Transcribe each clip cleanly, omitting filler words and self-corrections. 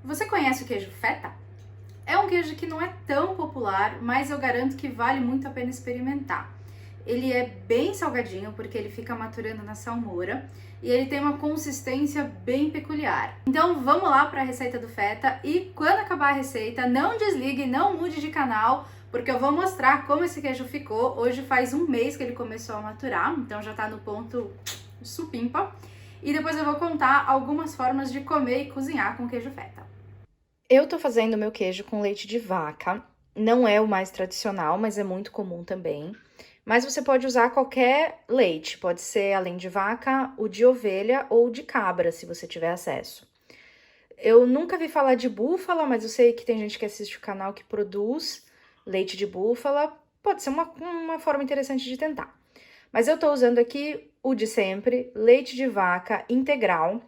Você conhece o queijo feta? É um queijo que não é tão popular, mas eu garanto que vale muito a pena experimentar. Ele é bem salgadinho porque ele fica maturando na salmoura e ele tem uma consistência bem peculiar. Então vamos lá para a receita do feta e quando acabar a receita, não desligue, não mude de canal, porque eu vou mostrar como esse queijo ficou. Hoje faz um mês que ele começou a maturar, então já está no ponto supimpa. E depois eu vou contar algumas formas de comer e cozinhar com queijo feta. Eu tô fazendo meu queijo com leite de vaca. Não é o mais tradicional, mas é muito comum também. Mas você pode usar qualquer leite, pode ser além de vaca, o de ovelha ou de cabra, se você tiver acesso. Eu nunca vi falar de búfala, mas eu sei que tem gente que assiste o canal que produz leite de búfala. Pode ser uma forma interessante de tentar. Mas eu tô usando aqui o de sempre, leite de vaca integral,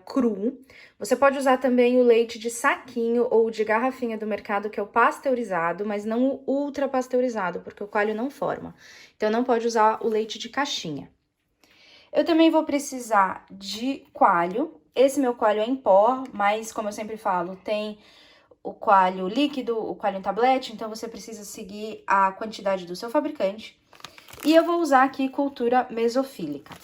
cru. Você pode usar também o leite de saquinho ou de garrafinha do mercado, que é o pasteurizado, mas não o ultra pasteurizado, porque o coalho não forma. Então, não pode usar o leite de caixinha. Eu também vou precisar de coalho. Esse meu coalho é em pó, mas como eu sempre falo, tem o coalho líquido, o coalho em tablete, então você precisa seguir a quantidade do seu fabricante. E eu vou usar aqui cultura mesofílica.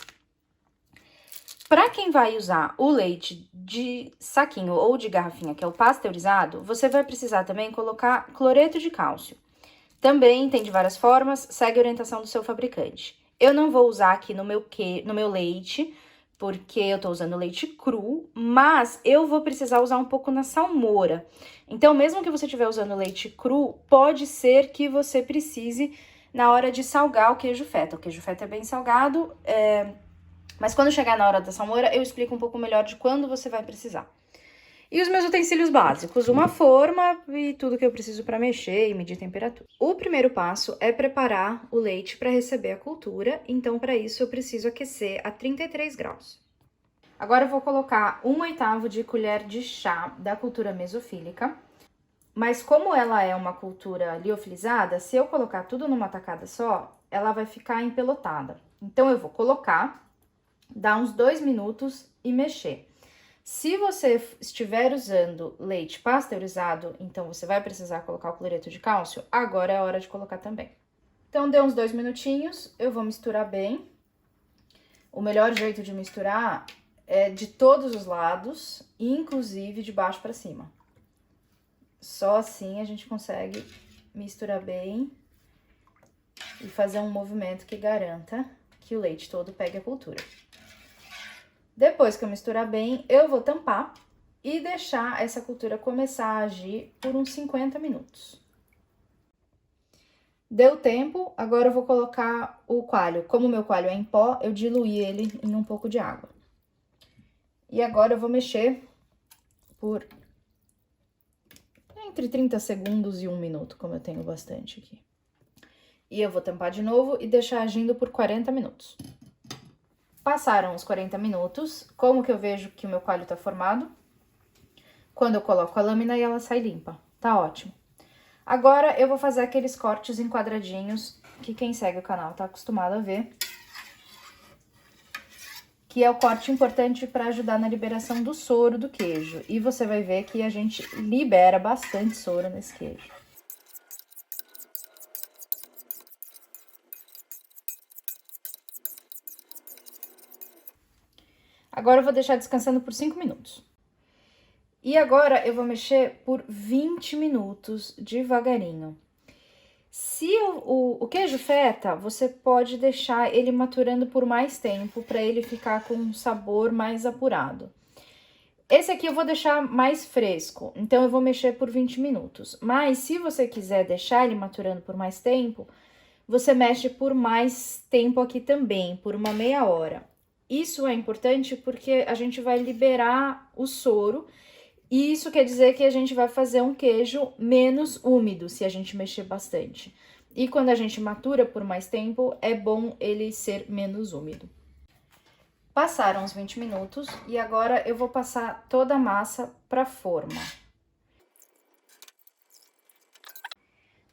Para quem vai usar o leite de saquinho ou de garrafinha, que é o pasteurizado, você vai precisar também colocar cloreto de cálcio. Também tem de várias formas, segue a orientação do seu fabricante. Eu não vou usar aqui no meu leite, porque eu tô usando leite cru, mas eu vou precisar usar um pouco na salmoura. Então, mesmo que você estiver usando leite cru, pode ser que você precise na hora de salgar o queijo feta. O queijo feta é bem salgado, mas quando chegar na hora da salmoura, eu explico um pouco melhor de quando você vai precisar. E os meus utensílios básicos, uma forma e tudo que eu preciso para mexer e medir temperatura. O primeiro passo é preparar o leite para receber a cultura, então para isso eu preciso aquecer a 33 graus. Agora eu vou colocar 1/8 de colher de chá da cultura mesofílica, mas como ela é uma cultura liofilizada, se eu colocar tudo numa tacada só, ela vai ficar empelotada. Então eu vou colocar, dar uns 2 minutos e mexer. Se você estiver usando leite pasteurizado, então você vai precisar colocar o cloreto de cálcio, agora é a hora de colocar também. Então, deu uns 2 minutinhos, eu vou misturar bem. O melhor jeito de misturar é de todos os lados, inclusive de baixo para cima. Só assim a gente consegue misturar bem e fazer um movimento que garanta que o leite todo pegue a cultura. Depois que eu misturar bem, eu vou tampar e deixar essa cultura começar a agir por uns 50 minutos. Deu tempo, agora eu vou colocar o coalho. Como o meu coalho é em pó, eu diluí ele em um pouco de água. E agora eu vou mexer por entre 30 segundos e 1 minuto, como eu tenho bastante aqui. E eu vou tampar de novo e deixar agindo por 40 minutos. Passaram os 40 minutos, como que eu vejo que o meu coalho tá formado? Quando eu coloco a lâmina e ela sai limpa, tá ótimo. Agora eu vou fazer aqueles cortes em quadradinhos que quem segue o canal tá acostumado a ver. Que é o corte importante para ajudar na liberação do soro do queijo. E você vai ver que a gente libera bastante soro nesse queijo. Agora eu vou deixar descansando por 5 minutos. E agora eu vou mexer por 20 minutos devagarinho. Se o queijo feta, você pode deixar ele maturando por mais tempo para ele ficar com um sabor mais apurado. Esse aqui eu vou deixar mais fresco, então eu vou mexer por 20 minutos. Mas se você quiser deixar ele maturando por mais tempo, você mexe por mais tempo aqui também, por uma meia hora. Isso é importante porque a gente vai liberar o soro e isso quer dizer que a gente vai fazer um queijo menos úmido se a gente mexer bastante. E quando a gente matura por mais tempo, é bom ele ser menos úmido. Passaram os 20 minutos e agora eu vou passar toda a massa para a forma.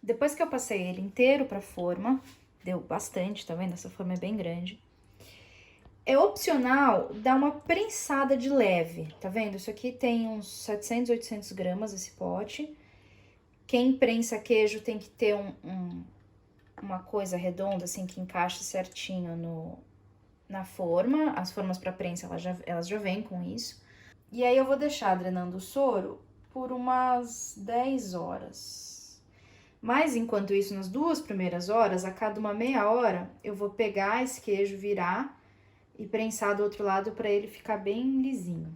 Depois que eu passei ele inteiro para a forma, deu bastante, tá vendo? Essa forma é bem grande. É opcional dar uma prensada de leve, tá vendo? Isso aqui tem uns 700, 800 gramas esse pote. Quem prensa queijo tem que ter uma coisa redonda, assim, que encaixe certinho na forma. As formas para prensa, elas já vêm com isso. E aí eu vou deixar drenando o soro por umas 10 horas. Mas enquanto isso, nas 2 primeiras horas, a cada uma meia hora, eu vou pegar esse queijo, virar e prensar do outro lado para ele ficar bem lisinho.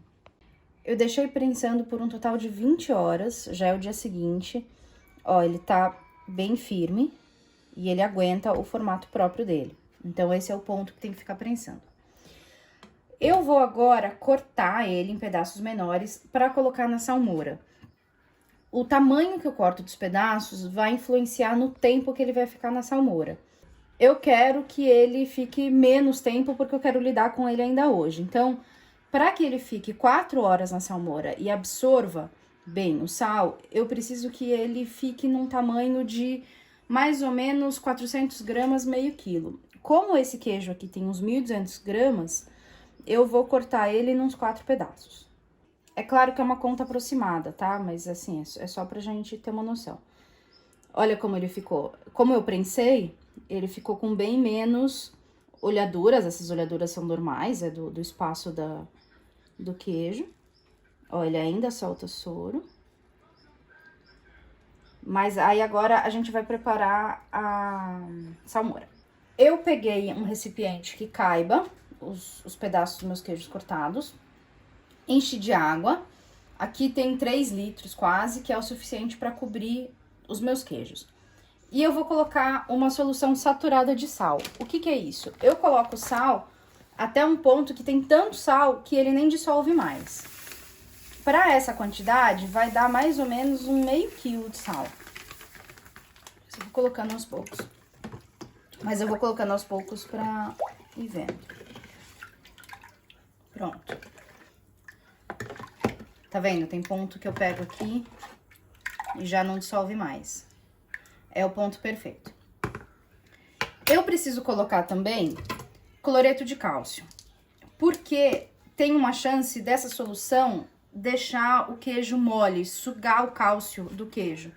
Eu deixei prensando por um total de 20 horas, já é o dia seguinte. Ó, ele tá bem firme e ele aguenta o formato próprio dele. Então, esse é o ponto que tem que ficar prensando. Eu vou agora cortar ele em pedaços menores para colocar na salmoura. O tamanho que eu corto dos pedaços vai influenciar no tempo que ele vai ficar na salmoura. Eu quero que ele fique menos tempo porque eu quero lidar com ele ainda hoje. Então, para que ele fique 4 horas na salmoura e absorva bem o sal, eu preciso que ele fique num tamanho de mais ou menos 400 gramas, meio quilo. Como esse queijo aqui tem uns 1.200 gramas, eu vou cortar ele nos 4 pedaços. É claro que é uma conta aproximada, tá? Mas assim, é só pra gente ter uma noção. Olha como ele ficou. Como eu prensei, ele ficou com bem menos olhaduras. Essas olhaduras são normais, é do espaço do queijo. Ó, ele ainda solta soro. Mas aí agora a gente vai preparar a salmoura. Eu peguei um recipiente que caiba os pedaços dos meus queijos cortados. Enchi de água. Aqui tem 3 litros quase, que é o suficiente para cobrir os meus queijos. E eu vou colocar uma solução saturada de sal. O que que é isso? Eu coloco sal até um ponto que tem tanto sal que ele nem dissolve mais. Para essa quantidade, vai dar mais ou menos um meio quilo de sal. Eu vou colocando aos poucos. Mas eu vou colocando aos poucos para ir vendo. Pronto. Tá vendo? Tem ponto que eu pego aqui e já não dissolve mais. É o ponto perfeito. Eu preciso colocar também cloreto de cálcio, porque tem uma chance dessa solução deixar o queijo mole, sugar o cálcio do queijo.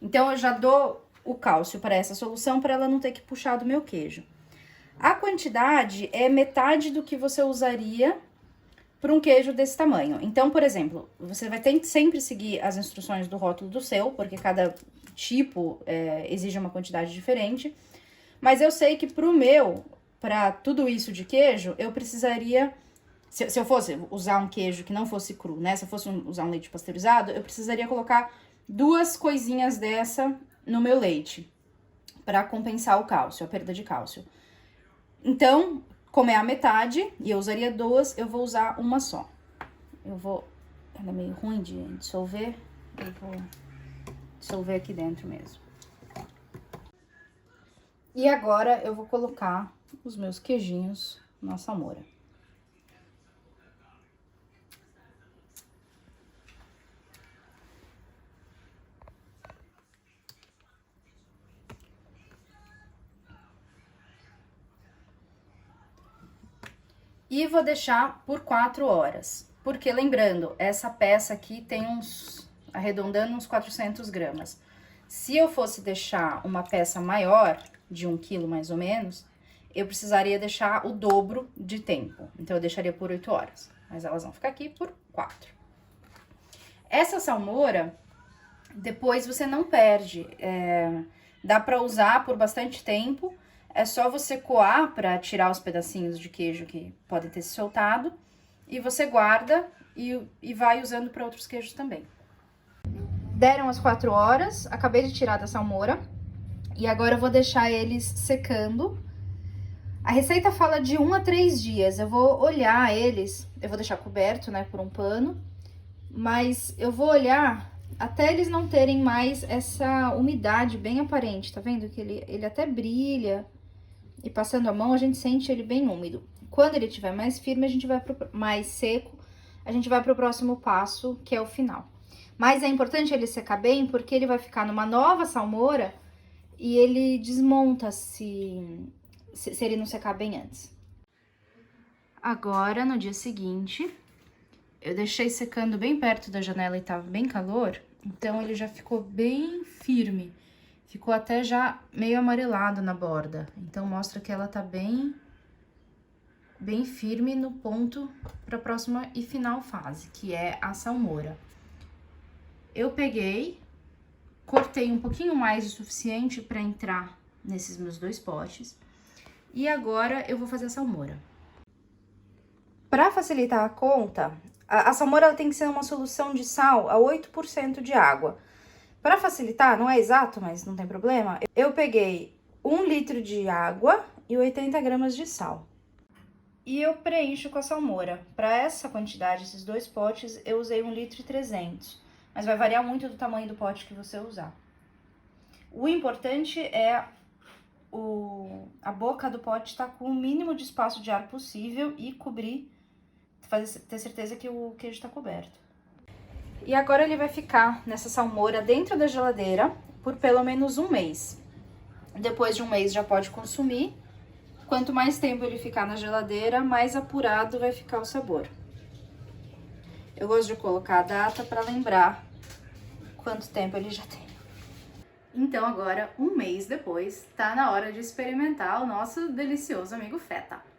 Então, eu já dou o cálcio para essa solução para ela não ter que puxar do meu queijo. A quantidade é metade do que você usaria para um queijo desse tamanho. Então, por exemplo, você vai ter que sempre seguir as instruções do rótulo do seu, porque cada tipo exige uma quantidade diferente. Mas eu sei que pro meu, para tudo isso de queijo, eu precisaria... Se eu fosse usar um queijo que não fosse cru, né? Se eu fosse usar um leite pasteurizado, eu precisaria colocar 2 coisinhas dessa no meu leite, para compensar o cálcio, a perda de cálcio. Então, como é a metade, e eu usaria 2, eu vou usar uma só. Ela é meio ruim de dissolver, eu vou dissolver aqui dentro mesmo. E agora, eu vou colocar os meus queijinhos na salmoura. E vou deixar por 4 horas. Porque, lembrando, essa peça aqui tem arredondando uns 400 gramas. Se eu fosse deixar uma peça maior, de 1 quilo mais ou menos, eu precisaria deixar o dobro de tempo. Então, eu deixaria por 8 horas. Mas elas vão ficar aqui por 4. Essa salmoura, depois você não perde. Dá pra usar por bastante tempo. É só você coar para tirar os pedacinhos de queijo que podem ter se soltado. E você guarda e vai usando para outros queijos também. Deram as 4 horas, acabei de tirar da salmoura. E agora eu vou deixar eles secando. A receita fala de 1 a 3 dias. Eu vou olhar eles, eu vou deixar coberto, né, por um pano. Mas eu vou olhar até eles não terem mais essa umidade bem aparente. Tá vendo que ele até brilha. E passando a mão, a gente sente ele bem úmido. Quando ele estiver mais firme, mais seco, a gente vai pro próximo passo, que é o final. Mas é importante ele secar bem, porque ele vai ficar numa nova salmoura e ele desmonta se ele não secar bem antes. Agora, no dia seguinte, eu deixei secando bem perto da janela e tava bem calor, então ele já ficou bem firme. Ficou até já meio amarelado na borda, então mostra que ela tá bem firme no ponto para a próxima e final fase, que é a salmoura. Eu peguei, cortei um pouquinho mais o suficiente para entrar nesses meus 2 potes, e agora eu vou fazer a salmoura. Para facilitar a conta, a salmoura ela tem que ser uma solução de sal a 8% de água. Para facilitar, não é exato, mas não tem problema, eu peguei 1 litro de água e 80 gramas de sal. E eu preencho com a salmoura. Para essa quantidade, esses 2 potes, eu usei 1,3 litro, mas vai variar muito do tamanho do pote que você usar. O importante é a boca do pote estar com o mínimo de espaço de ar possível e cobrir, ter certeza que o queijo está coberto. E agora ele vai ficar nessa salmoura dentro da geladeira por pelo menos 1 mês. Depois de 1 mês já pode consumir. Quanto mais tempo ele ficar na geladeira, mais apurado vai ficar o sabor. Eu gosto de colocar a data para lembrar quanto tempo ele já tem. Então agora, 1 mês depois, tá na hora de experimentar o nosso delicioso amigo feta.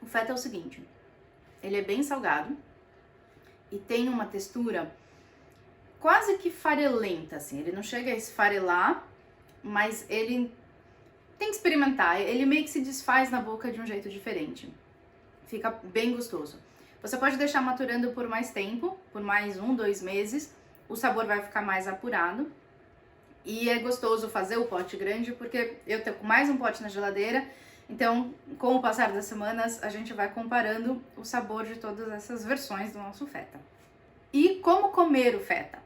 O feta é o seguinte, ele é bem salgado e tem uma textura quase que farelenta, assim. Ele não chega a esfarelar, mas ele tem que experimentar. Ele meio que se desfaz na boca de um jeito diferente. Fica bem gostoso. Você pode deixar maturando por mais tempo, por mais 1, 2 meses. O sabor vai ficar mais apurado. E é gostoso fazer o pote grande, porque eu tenho mais um pote na geladeira. Então, com o passar das semanas, a gente vai comparando o sabor de todas essas versões do nosso feta. E como comer o feta?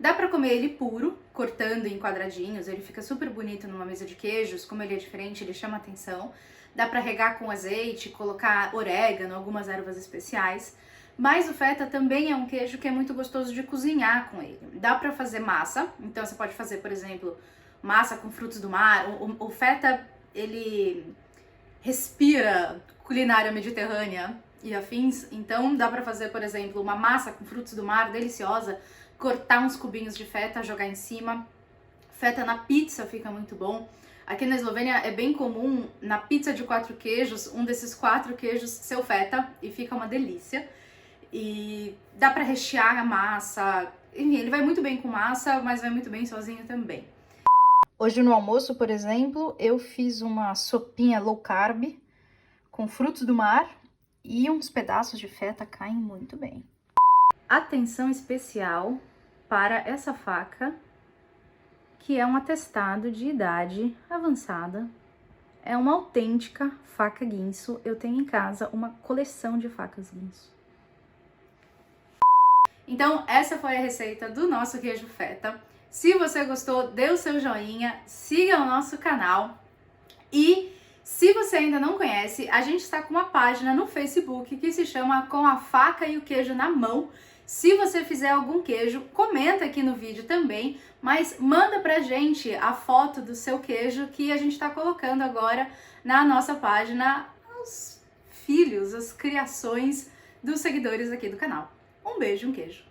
Dá pra comer ele puro, cortando em quadradinhos, ele fica super bonito numa mesa de queijos, como ele é diferente, ele chama atenção. Dá pra regar com azeite, colocar orégano, algumas ervas especiais. Mas o feta também é um queijo que é muito gostoso de cozinhar com ele. Dá pra fazer massa, então você pode fazer, por exemplo, massa com frutos do mar. O feta, ele respira culinária mediterrânea e afins, então dá pra fazer, por exemplo, uma massa com frutos do mar deliciosa, cortar uns cubinhos de feta, jogar em cima. Feta na pizza fica muito bom. Aqui na Eslovênia é bem comum, na pizza de 4 queijos, um desses 4 queijos ser o feta, e fica uma delícia. E dá pra rechear a massa, enfim, ele vai muito bem com massa, mas vai muito bem sozinho também. Hoje no almoço, por exemplo, eu fiz uma sopinha low carb com frutos do mar e uns pedaços de feta caem muito bem. Atenção especial para essa faca, que é um atestado de idade avançada. É uma autêntica faca guinso. Eu tenho em casa uma coleção de facas guinso. Então, essa foi a receita do nosso queijo feta. Se você gostou, dê o seu joinha, siga o nosso canal. E se você ainda não conhece, a gente está com uma página no Facebook que se chama Com a Faca e o Queijo na Mão. Se você fizer algum queijo, comenta aqui no vídeo também, mas manda pra gente a foto do seu queijo que a gente está colocando agora na nossa página, os filhos, as criações dos seguidores aqui do canal. Um beijo, um queijo!